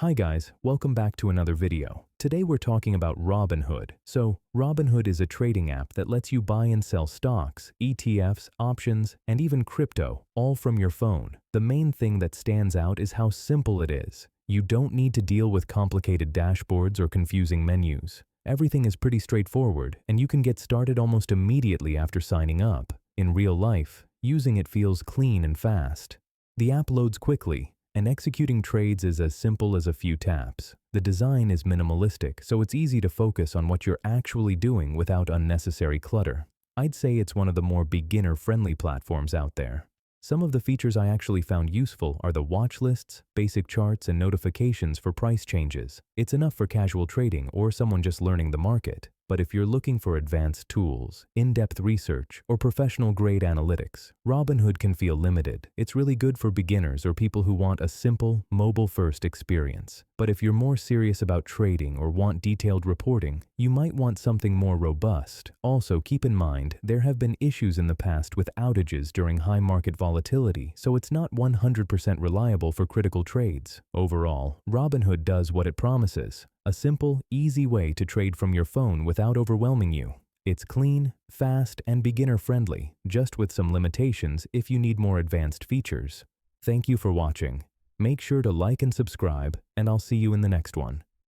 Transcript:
Hi guys, welcome back to another video. Today we're talking about Robinhood. So, Robinhood is a trading app that lets you buy and sell stocks, ETFs, options, and even crypto, all from your phone. The main thing that stands out is how simple it is. You don't need to deal with complicated dashboards or confusing menus. Everything is pretty straightforward, and you can get started almost immediately after signing up. In real life, using it feels clean and fast. The app loads quickly, and executing trades is as simple as a few taps. The design is minimalistic, so it's easy to focus on what you're actually doing without unnecessary clutter. I'd say it's one of the more beginner-friendly platforms out there. Some of the features I actually found useful are the watch lists, basic charts, and notifications for price changes. It's enough for casual trading or someone just learning the market. But if you're looking for advanced tools, in-depth research, or professional-grade analytics, Robinhood can feel limited. It's really good for beginners or people who want a simple, mobile-first experience. But if you're more serious about trading or want detailed reporting, you might want something more robust. Also, keep in mind, there have been issues in the past with outages during high market volatility, so it's not 100% reliable for critical trades. Overall, Robinhood does what it promises. A simple, easy way to trade from your phone without overwhelming you. It's clean, fast, and beginner-friendly, just with some limitations if you need more advanced features. Thank you for watching. Make sure to like and subscribe, and I'll see you in the next one.